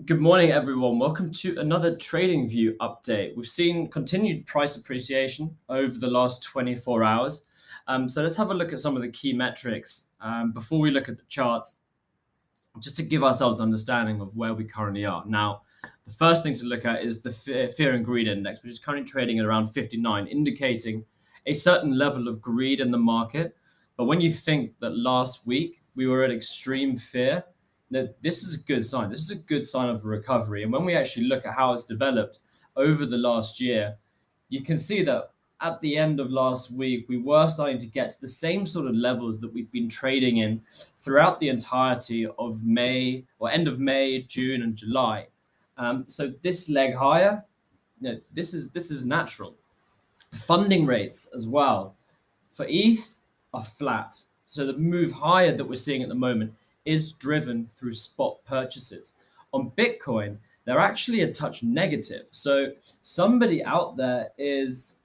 Good morning, everyone. Welcome to another TradingView update. We've seen continued price appreciation over the last 24 hours. So let's have a look at some of the key metrics before we look at the charts, just to give ourselves an understanding of where we currently are. Now, the first thing to look at is the Fear and Greed Index, which is currently trading at around 59, indicating a certain level of greed in the market. But when you think that last week we were at extreme fear, this is a good sign. This is a good sign of a recovery. And when we actually look at how it's developed over the last year, you can see that at the end of last week, we were starting to get to the same sort of levels that we've been trading in throughout the entirety of May, or end of May, June, and July. So this leg higher, this is natural. Funding rates as well for ETH are flat. So the move higher that we're seeing at the moment is driven through spot purchases. On Bitcoin, they're actually a touch negative. So somebody out there is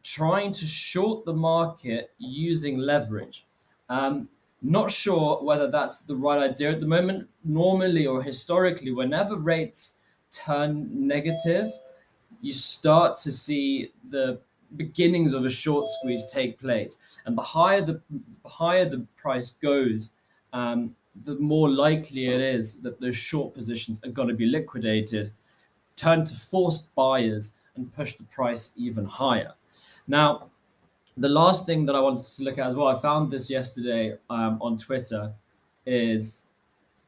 trying to short the market using leverage. Not sure whether that's the right idea at the moment. Normally or historically, whenever rates turn negative, you start to see the beginnings of a short squeeze take place. And the higher the price goes, the more likely it is that those short positions are going to be liquidated, turn to forced buyers, and push the price even higher. Now, the last thing that I wanted to look at as well, I found this yesterday on Twitter, is,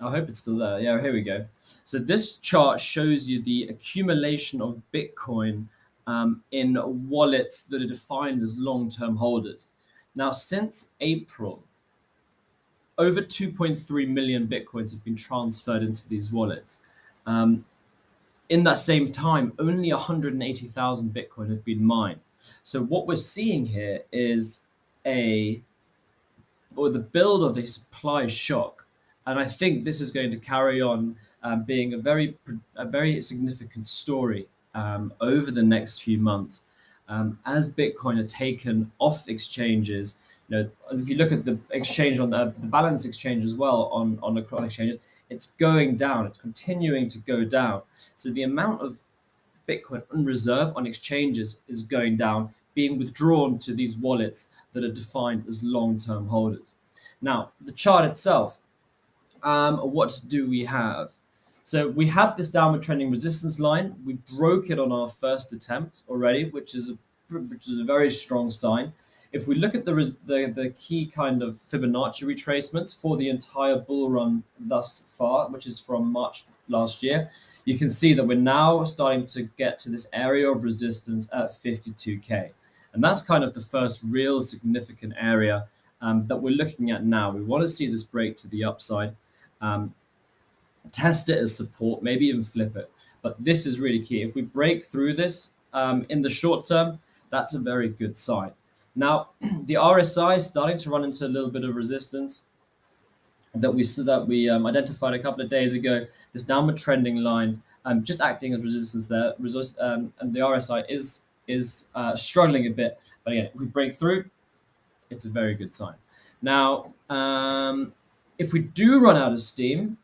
I hope it's still there. Yeah, here we go. So this chart shows you the accumulation of Bitcoin in wallets that are defined as long-term holders. Now, since April, over 2.3 million Bitcoins have been transferred into these wallets. In that same time, only 180,000 Bitcoin have been mined. So what we're seeing here is the build of a supply shock. And I think this is going to carry on being a very significant story over the next few months. As Bitcoin are taken off exchanges, if you look at the exchange on the balance exchange as well on the exchanges, it's going down. It's continuing to go down. So the amount of Bitcoin on reserve on exchanges is going down, being withdrawn to these wallets that are defined as long-term holders. Now, the chart itself, what do we have? So we have this downward trending resistance line. We broke it on our first attempt already, which is a very strong sign. If we look at the key kind of Fibonacci retracements for the entire bull run thus far, which is from March last year, you can see that we're now starting to get to this area of resistance at 52K. And that's kind of the first real significant area that we're looking at now. We want to see this break to the upside, test it as support, maybe even flip it. But this is really key. If we break through this in the short term, that's a very good sign. Now, the RSI is starting to run into a little bit of resistance that we identified a couple of days ago. This downward trending line just acting as resistance there, and the RSI is struggling a bit. But again, if we break through, it's a very good sign. Now, if we do run out of steam,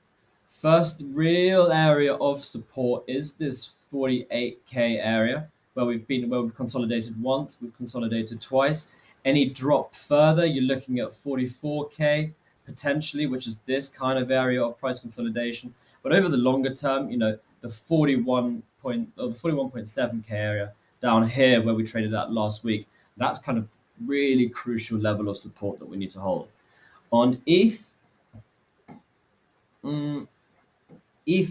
first real area of support is this 48K area, where we've consolidated once, we've consolidated twice. Any drop further, you're looking at 44K potentially, which is this kind of area of price consolidation. But over the longer term, the 41.7K area down here where we traded at last week, that's kind of really crucial level of support that we need to hold. On ETH,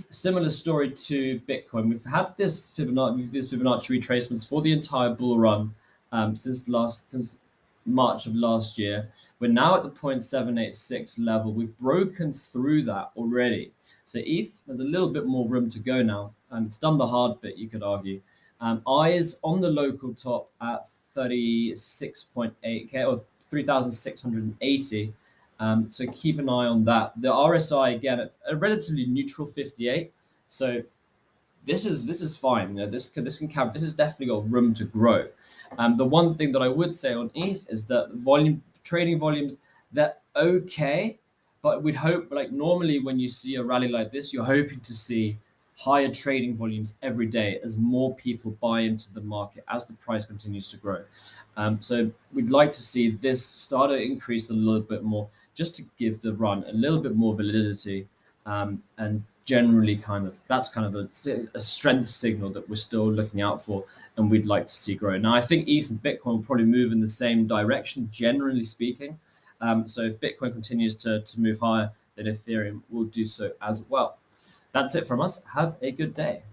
similar story to Bitcoin. We've had this Fibonacci retracements for the entire bull run since March of last year. We're now at the 0.786 level. We've broken through that already. So ETH has a little bit more room to go now, and it's done the hard bit, you could argue. Eyes on the local top at 36.8K or 3,680. So keep an eye on that. The RSI again at a relatively neutral 58. So this is fine. This has definitely got room to grow. The one thing that I would say on ETH is that trading volumes, they're okay, But we'd hope, like normally when you see a rally like this, you're hoping to see higher trading volumes every day as more people buy into the market as the price continues to grow. So we'd like to see this start to increase a little bit more, just to give the run a little bit more validity, and generally that's kind of a strength signal that we're still looking out for and we'd like to see grow. Now I think ETH and Bitcoin will probably move in the same direction, generally speaking. So if Bitcoin continues to move higher, then Ethereum will do so as well. That's it from us. Have a good day.